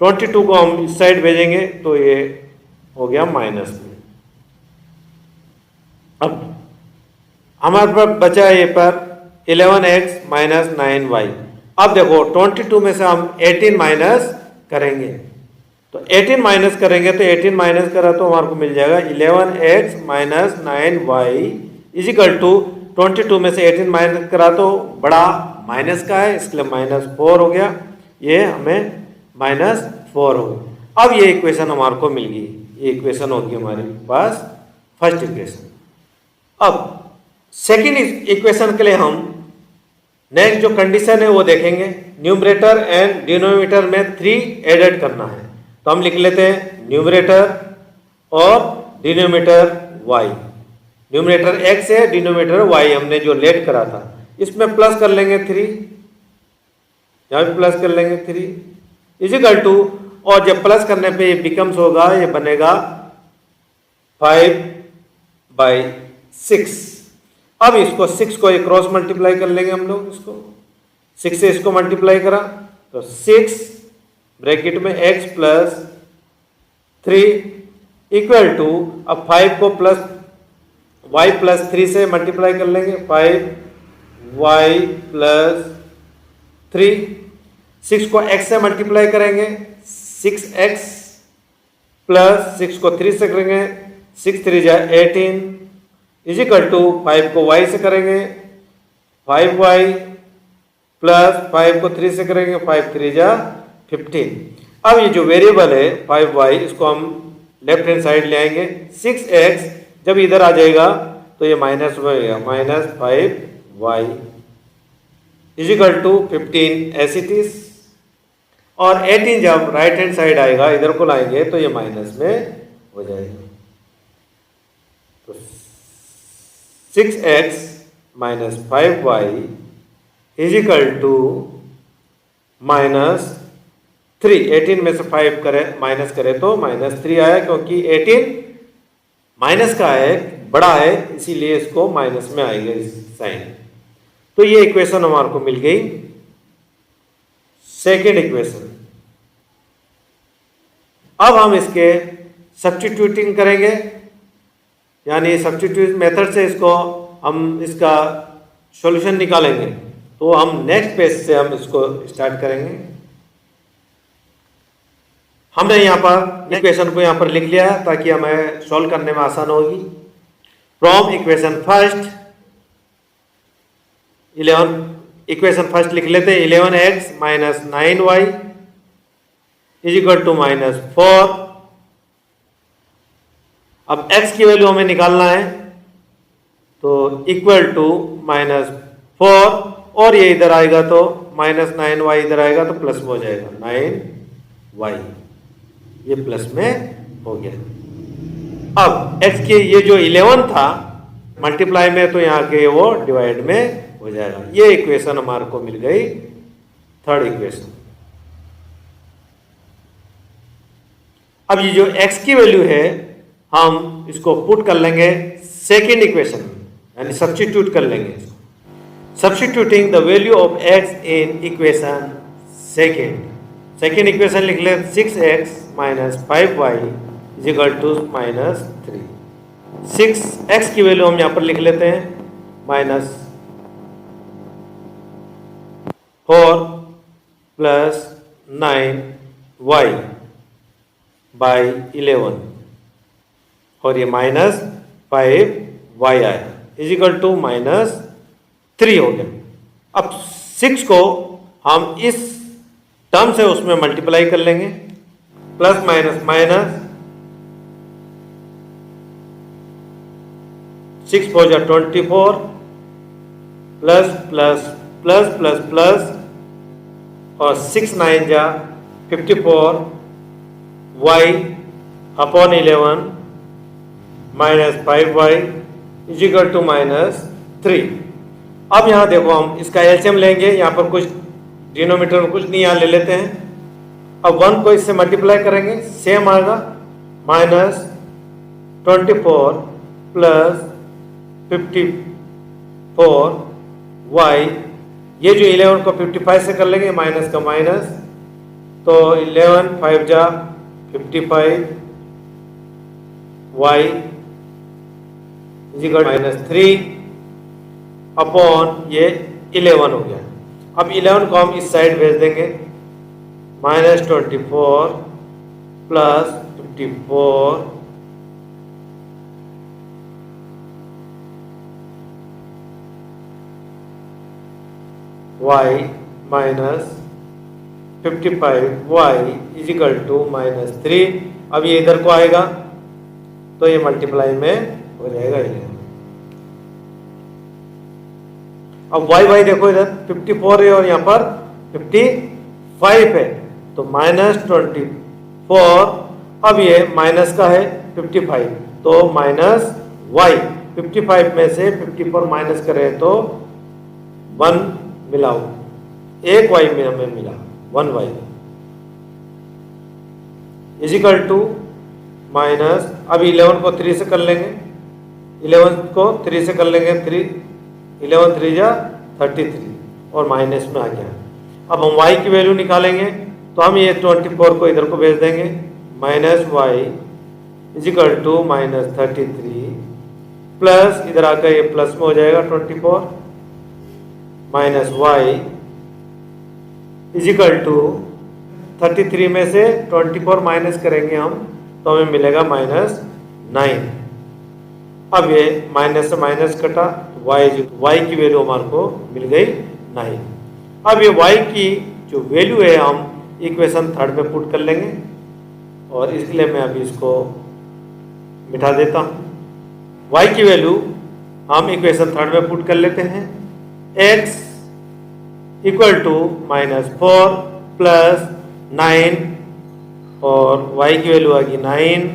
22 को हम इस साइड भेजेंगे तो ये हो गया माइनस में। अब हमारे पास बचा ये पर 11x माइनस 9y। अब देखो 22 में से हम 18 माइनस करेंगे, तो 18 माइनस करेंगे तो 18 माइनस करा तो हमारे को मिल जाएगा 11x minus 9y is equal to 22 में से 18 माइनस करा तो बड़ा माइनस का है, इसके लिए -4 हो गया, ये हमें -4 हो गया। अब ये इक्वेशन हमारे को मिल गई, ये इक्वेशन होगी हमारे पास फर्स्ट इक्वेशन। अब सेकेंड इक्वेशन के लिए हम नेक्स्ट जो कंडीशन है वो देखेंगे, न्यूमरेटर एंड डिनोमिनेटर में 3 एडेड करना है, तो हम लिख लेते हैं न्यूमरेटर और डिनोमिनेटर y, न्यूमरेटर x है, डिनोमिनेटर y हमने जो लेट करा था, इसमें प्लस कर लेंगे 3, यहाँ भी प्लस कर लेंगे 3 इजिकल टू, और जब प्लस करने पे ये बिकम्स होगा, ये बनेगा 5/6। अब इसको 6 को एक क्रॉस मल्टीप्लाई कर लेंगे हम लोग, इसको 6 से इसको मल्टीप्लाई करा तो 6 ब्रैकेट में x प्लस 3 इक्वल टू, अब 5 को प्लस y प्लस 3 से मल्टीप्लाई कर लेंगे, 5y प्लस 3, 6 को x से मल्टीप्लाई करेंगे 6x प्लस 6 को 3 से करेंगे 6 3 जा 18 इजिकल टू 5 को y से करेंगे 5y प्लस 5 को 3 से करेंगे 5 3 जा 15। अब ये जो वेरिएबल है 5y, इसको हम लेफ्ट हैंड साइड ले आएंगे, 6x जब इधर आ जाएगा तो ये माइनस हो जाएगा, -5y is equal to 15 as it is, और 18 जब राइट हैंड साइड आएगा इधर को लाएंगे तो ये माइनस में हो जाएगा, तो 6x minus 5y is equal to -3, 18 में से 5 करे माइनस करे तो -3 आया, क्योंकि 18 माइनस का है, बड़ा है, इसीलिए इसको माइनस में आएगा इस साइन। तो ये इक्वेशन हमारे को मिल गई सेकेंड इक्वेशन। अब हम इसके सब्स्टिट्यूटिंग करेंगे, यानी सब्स्टिट्यूट मेथड से इसको हम इसका सॉल्यूशन निकालेंगे, तो हम नेक्स्ट पेज से हम इसको स्टार्ट करेंगे। हमने यहाँ पर इक्वेशन को यहाँ पर लिख लिया है ताकि हमें सॉल्व करने में आसान होगी। From equation first 11 equation first लिख लेते हैं, 11x minus 9y is equal to -4। अब x की वैल्यू हमें निकालना है, तो इक्वल टू -4, और ये इधर आएगा तो -9y इधर आएगा तो प्लस में हो जाएगा 9y, ये प्लस में हो गया। अब x के ये जो 11 था मल्टीप्लाई में, तो यहाँ के वो डिवाइड में हो जाएगा। ये इक्वेशन हमारे को मिल गई थर्ड इक्वेशन। अब ये जो x की वैल्यू है हम इसको पुट कर लेंगे सेकेंड इक्वेशन में, यानी सब्स्टिट्यूट कर लेंगे इसको। Substituting the value of x in equation second equation लिख ले 6x minus 5y is equal to minus 3। 6x की वैल्यू हम यहाँ पर लिख लेते हैं माइनस 4 प्लस 9y बाई 11 और ये माइनस 5y आया इज इक्वल टू माइनस 3 हो गया। अब 6 को हम इस टर्म से उसमें मल्टीप्लाई कर लेंगे, प्लस माइनस माइनस 6 4 जा 24 plus plus plus plus plus और 6 9 जा 54 y upon 11 minus 5y is equal to minus 3। अब यहाँ देखो हम इसका एलसीएम लेंगे, यहाँ पर कुछ डिनोमिनेटर में कुछ नहीं, यहाँ ले लेते हैं। अब 1 को इससे मल्टीप्लाई करेंगे, सेम आएगा माइनस 24 प्लस 54 y, ये जो 11 को 55 से कर लेंगे माइनस का माइनस, तो 11 5 जा 55 y is equal minus 3 upon ये 11 हो गया। अब 11 को हम इस साइड भेज देंगे, minus 24 plus 54 y minus 55 y is equal to minus 3। अब ये इधर को आएगा तो ये मल्टीप्लाई में हो जाएगा 11। अब y देखो इधर 54 है और यहाँ पर 55 है, तो माइनस 24, अब ये माइनस का है 55, तो माइनस y 55 में से 54 माइनस करें तो 1 मिलाओ, एक y में हमें मिला 1y is equal to minus, अब 11 को 3 से कर लेंगे, 11 को 3 से कर लेंगे, 11 3 जा 33 और माइनस में आ गया। अब हम y की वैल्यू निकालेंगे तो हम ये 24 को इधर को भेज देंगे, minus y is equal to minus 33 plus इधर आकर ये प्लस में हो जाएगा 24 minus y is equal to 33 में से 24 माइनस करेंगे हम तो हमें मिलेगा माइनस 9। अब ये माइनस से माइनस कटा, y की वैल्यू हमारे को मिल गई 9। अब ये y की जो वैल्यू है हम इक्वेशन थर्ड में पुट कर लेंगे और इसलिए मैं अभी इसको मिटा देता हूँ। y की वैल्यू हम इक्वेशन थर्ड में पुट कर लेते हैं, x equal to minus 4 plus 9 और y की वैल्यू आ गई 9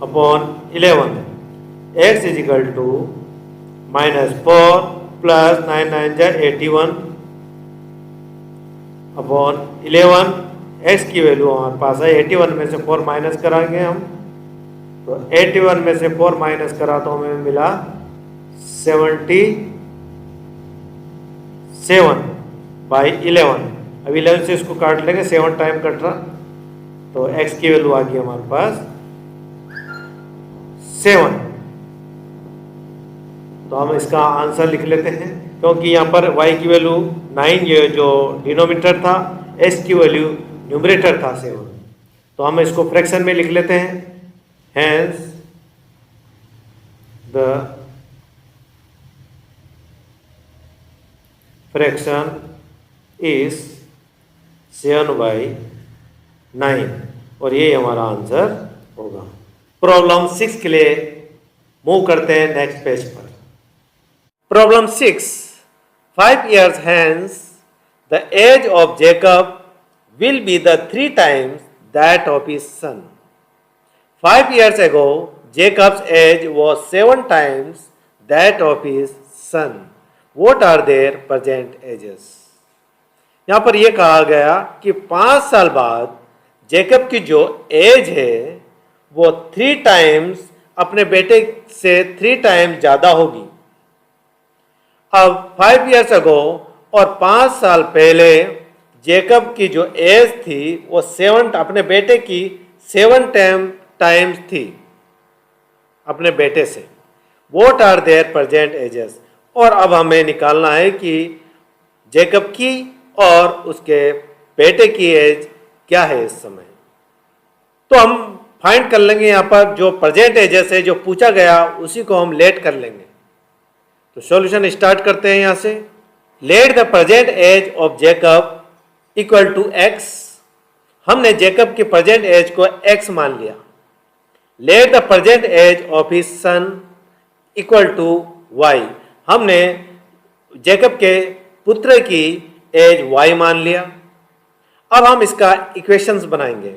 upon 11, x is equal to minus 4 plus 9 9 जा 81 अपॉन 11, x की वैल्यू हमारे पास है 81 में से 4 माइनस कराएंगे हम, तो 81 में से 4 माइनस करा तो हमें मिला 77 बाई 11। अब 11 से इसको काट लेंगे, 7 टाइम कट रहा, तो x की वैल्यू आ गई हमारे पास 7। तो हम इसका आंसर लिख लेते हैं, क्योंकि यहाँ पर y की वैल्यू 9 ये जो डिनोमिनेटर था, s की वैल्यू न्यूमरेटर था 7, तो हम इसको फ्रैक्शन में लिख लेते हैं। हैंस द फ्रैक्शन इज 7/9 और ये हमारा आंसर होगा। प्रॉब्लम 6 के लिए मूव करते हैं नेक्स्ट पेज पर। Problem 6, 5 years hence the age of Jacob will be the 3 times that of his son. 5 years ago Jacob's age was 7 times that of his son. What are their present ages? यहाँ पर यह कहा गया कि 5 साल बाद जेकब की जो एज है वो 3 टाइम्स अपने बेटे से 3 टाइम्स ज़्यादा होगी। अब 5 ईयर्स अगो और 5 साल पहले जेकब की जो एज थी वो 7 अपने बेटे की 7 टाइम्स थी अपने बेटे से। What are their present ages. और अब हमें निकालना है कि जेकब की और उसके बेटे की एज क्या है इस समय। तो हम फाइंड कर लेंगे यहाँ पर जो प्रेजेंट एजेस है जो पूछा गया उसी को हम लेट कर लेंगे। तो सॉल्यूशन स्टार्ट करते हैं यहाँ से। Let the present age of Jacob equal to x. हमने जेकब की प्रेजेंट एज को एक्स मान लिया। Let the present age of his son equal to y. हमने जेकब के पुत्र की एज वाई मान लिया। अब हम इसका इक्वेशंस बनाएंगे।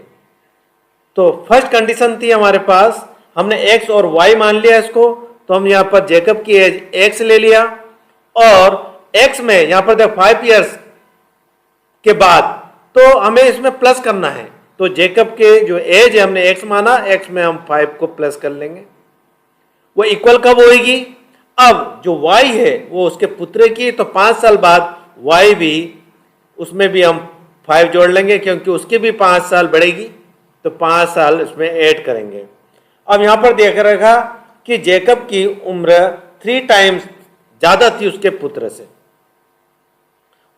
तो फर्स्ट कंडीशन थी हमारे पास, हमने एक्स और वाई मान लिया इसको, तो हम यहाँ पर जेकब की एज एक्स ले लिया और एक्स में यहाँ पर देखो 5 ईयर्स के बाद तो हमें इसमें प्लस करना है। तो जेकब के जो एज है हमने एक्स माना, एक्स में हम 5 को प्लस कर लेंगे। वो इक्वल कब होगी? अब जो y है वो उसके पुत्र की, तो 5 साल बाद y भी उसमें भी हम 5 जोड़ लेंगे क्योंकि उसकी भी 5 साल बढ़ेगी, तो 5 साल इसमें ऐड करेंगे। अब यहाँ पर देख रखा कि जेकब की उम्र 3 टाइम्स ज़्यादा थी उसके पुत्र से,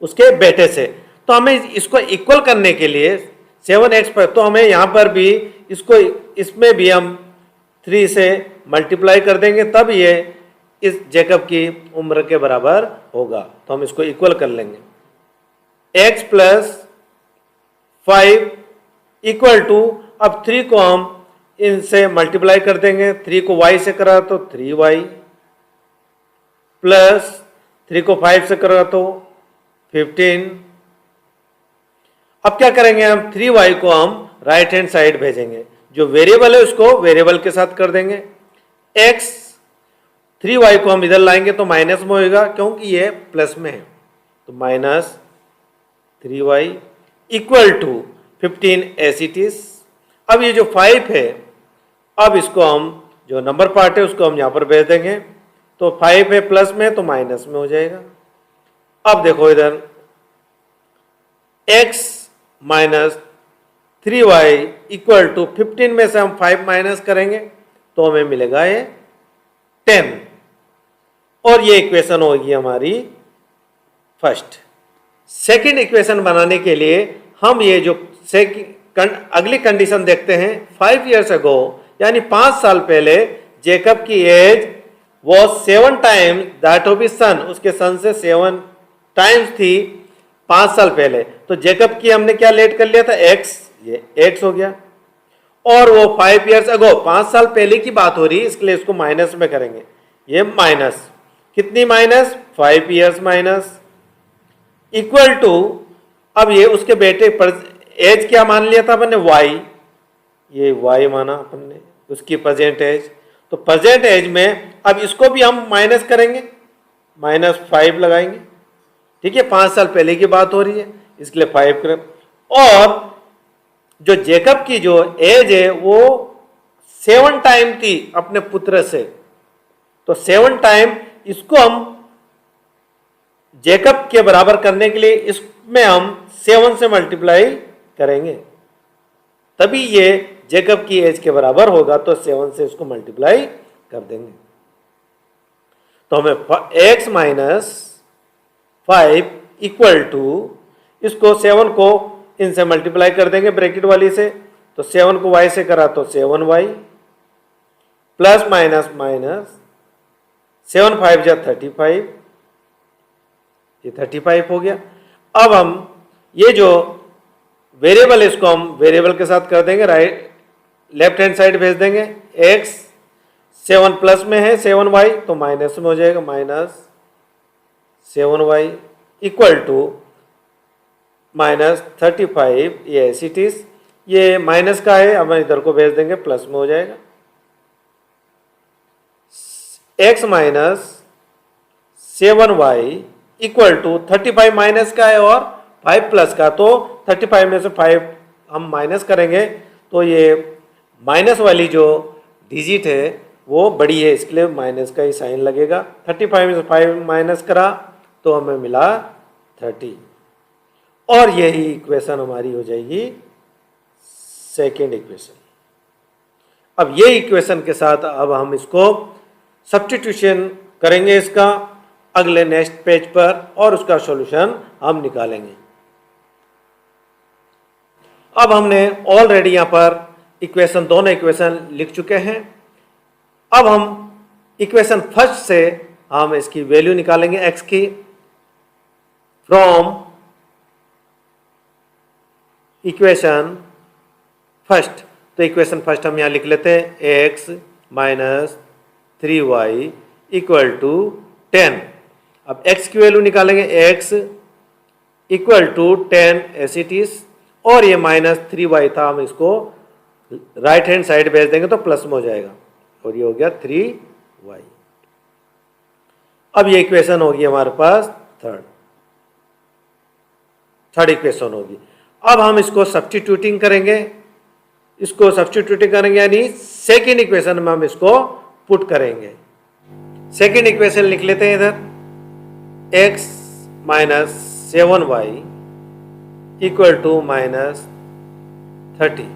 उसके बेटे से। तो हमें इसको इक्वल करने के लिए 7x पर, तो हमें यहाँ पर भी इसको इसमें भी हम 3 से मल्टीप्लाई कर देंगे, तब ये इस जेकब की उम्र के बराबर होगा। तो हम इसको इक्वल कर लेंगे। x प्लस 5 इक्वल टू, अब 3 को हम इनसे मल्टीप्लाई कर देंगे। 3 को y से करा तो 3y प्लस 3 को 5 से करा तो 15। अब क्या करेंगे हम, 3y को हम राइट हैंड साइड भेजेंगे। जो वेरिएबल है उसको वेरिएबल के साथ कर देंगे। x 3y को हम इधर लाएंगे तो माइनस में होगा क्योंकि ये प्लस में है, तो minus 3y equal to 15 as it is. अब ये जो 5 है, अब इसको हम जो नंबर पार्ट है उसको हम यहाँ पर भेज देंगे। तो 5 है प्लस में तो माइनस में हो जाएगा। अब देखो इधर x minus 3y equal to 15 में से हम 5 माइनस करेंगे तो हमें मिलेगा ये 10। और ये इक्वेशन होगी हमारी फर्स्ट। सेकंड इक्वेशन बनाने के लिए हम ये जो अगली कंडीशन देखते हैं। 5 ईयर्स अगो यानी 5 साल पहले जेकब की एज वो 7 टाइम्स दैट ऑफ हिज सन, उसके सन से 7 टाइम्स थी 5 साल पहले। तो जेकब की हमने क्या लेट कर लिया था, x, ये x हो गया। और वो 5 ईयर्स अगो 5 साल पहले की बात हो रही है, इसके लिए इसको माइनस में करेंगे। ये माइनस कितनी, minus 5 years minus equal to, अब ये उसके बेटे पर एज क्या मान लिया था अपन ने, y, ये y माना अपन ने उसकी प्रेजेंट एज। तो प्रेजेंट एज में अब इसको भी हम माइनस करेंगे, -5 लगाएंगे। ठीक है, 5 साल पहले की बात हो रही है इसके लिए 5 करें। और जो जेकब की जो एज है वो 7 टाइम थी अपने पुत्र से, तो 7 टाइम इसको हम जेकब के बराबर करने के लिए इसमें हम 7 से मल्टीप्लाई करेंगे, तभी ये जेकब की एज के बराबर होगा। तो 7 से इसको मल्टीप्लाई कर देंगे तो हमें x माइनस 5 इक्वल टू, इसको 7 को इनसे मल्टीप्लाई कर देंगे ब्रैकेट वाली से, तो 7 को y से करा तो 7y प्लस माइनस माइनस 7 5 जा 35, ये 35 हो गया। अब हम ये जो वेरिएबल है इसको हम वेरिएबल के साथ कर देंगे, राइट लेफ्ट हैंड साइड भेज देंगे। x 7 प्लस में है 7y तो माइनस में हो जाएगा, माइनस 7y इक्वल टू -35, ये एस इट इज, ये माइनस का है, अब इधर को भेज देंगे प्लस में हो जाएगा। x minus 7y equal to 35 minus का है और 5 प्लस का, तो 35 में से 5 हम माइनस करेंगे तो ये माइनस वाली जो डिजिट है वो बड़ी है, इसके लिए माइनस का ही साइन लगेगा। 35 में से 5 माइनस करा तो हमें मिला 30, और यही इक्वेशन हमारी हो जाएगी सेकेंड इक्वेशन। अब ये इक्वेशन के साथ अब हम इसको सब्स्टिट्यूशन करेंगे इसका अगले नेक्स्ट पेज पर, और उसका सॉल्यूशन हम निकालेंगे। अब हमने ऑलरेडी यहां पर इक्वेशन, दोनों इक्वेशन लिख चुके हैं। अब हम इक्वेशन फर्स्ट से हम इसकी वैल्यू निकालेंगे एक्स की, फ्रॉम इक्वेशन फर्स्ट। तो इक्वेशन फर्स्ट हम यहां लिख लेते हैं, x minus 3y equal to 10। अब x की वैल्यू निकालेंगे, x equal to 10 as it is, और ये माइनस 3y था, हम इसको राइट हैंड साइड भेज देंगे तो प्लस में हो जाएगा, और ये हो गया 3y। अब ये इक्वेशन होगी हमारे पास थर्ड इक्वेशन होगी। अब हम इसको सब्स्टिट्यूटिंग करेंगे, यानी सेकेंड इक्वेशन में हम इसको पुट करेंगे। सेकेंड इक्वेशन लिख लेते हैं इधर, x minus 7y equal to minus 30।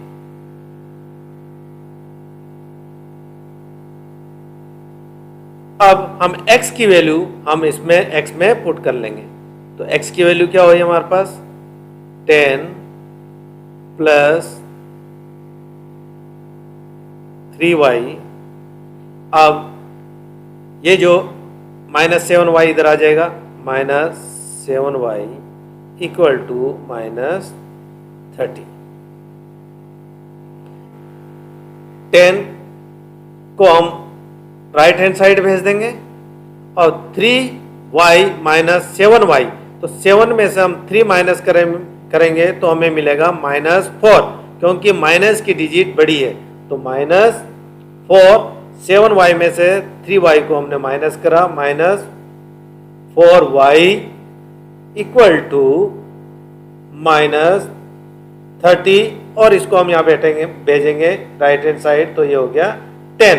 अब हम x की वैल्यू हम इसमें x में पुट कर लेंगे। तो x की वैल्यू क्या हुई हमारे पास, 10 प्लस 3y। अब ये जो माइनस 7y इधर आ जाएगा, minus 7y equal to minus 30। 10 को हम राइट हैंड साइड भेज देंगे, और 3y माइनस 7y, तो 7 में से हम 3 माइनस करेंगे तो हमें मिलेगा माइनस 4, क्योंकि माइनस की डिजिट बड़ी है। तो माइनस 4, 7y में से 3y को हमने माइनस करा, minus 4y equal to minus 30, और इसको हम यहाँ भेजेंगे राइट हैंड साइड, तो ये हो गया 10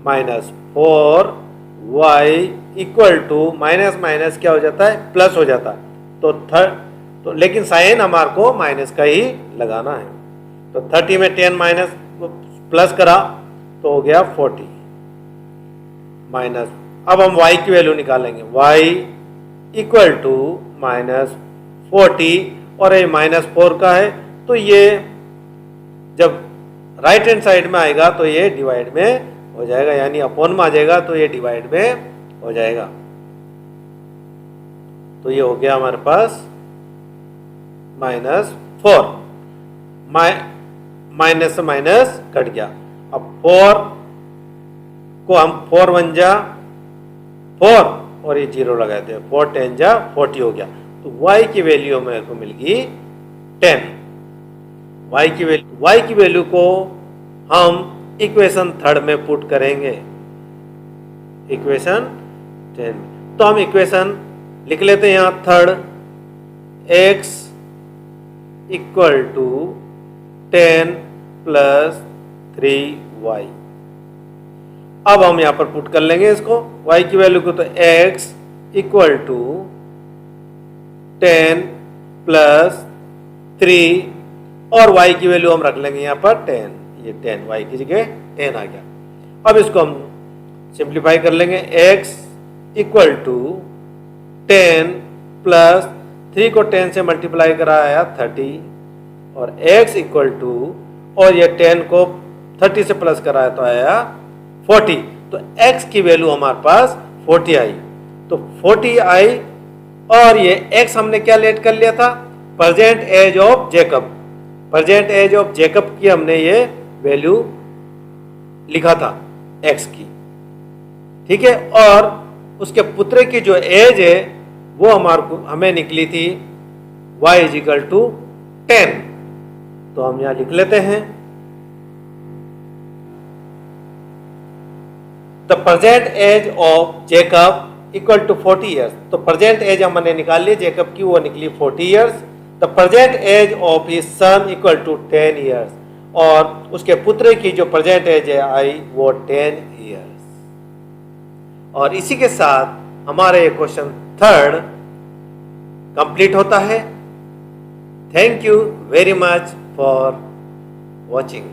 minus 4y equal to minus minus क्या हो जाता है, प्लस हो जाता है। तो लेकिन साइन हमारे को माइनस का ही लगाना है। तो 30 में 10 माइनस प्लस करा तो हो गया 40 माइनस। अब हम y की वैल्यू निकालेंगे, y इक्वल टू माइनस 40, और ये माइनस 4 का है, तो ये जब राइट हैंड साइड में आएगा तो ये डिवाइड में हो जाएगा, यानी अपॉन में आ जाएगा तो ये डिवाइड में हो जाएगा। तो ये हो गया हमारे पास माइनस 4, माइनस से माइनस कट गया। अब 4 को हम 4 1 जा 4 और ये 0 लगाते हैं, 4 10 जा 40 हो गया। तो y की वैल्यू मेरे को मिल गई 10। y की वैल्यू को हम इक्वेशन थर्ड में पुट करेंगे, इक्वेशन 10। तो हम इक्वेशन लिख लेते हैं यहां third, x equal to 10 plus 3y। अब हम यहां पर पुट कर लेंगे इसको y की वैल्यू को, तो x इक्वल टू 10 प्लस 3 और y की वैल्यू हम रख लेंगे यहां पर 10, ये 10 y की जगह 10 आ गया। अब इसको हम सिंप्लीफाई कर लेंगे, x इक्वल टू 10 प्लस 3 को 10 से मल्टीप्लाई कराया 30, और x इक्वल टू, और ये 10 को 30 से प्लस कराया तो आया 40। तो x की वैल्यू हमारे पास 40 आई। तो 40 आई, और ये x हमने क्या लेट कर लिया था, present age of Jacob. Present age of Jacob की हमने ये वैल्यू लिखा था x की, ठीक है। और उसके पुत्र की जो एज है वो हमें निकली थी y इजिकल टू 10। तो हम यहां लिख लेते हैं, the present age of Jacob equal to 40 years. तो प्रेजेंट एज हमने निकाल ली जेकब की, वो निकली 40 years. The present age of his son equal to 10 years, और उसके पुत्र की जो प्रेजेंट एज आई वो 10 ईयर्स। और इसी के साथ हमारा ये क्वेश्चन थर्ड कंप्लीट होता है। Thank you very much for watching.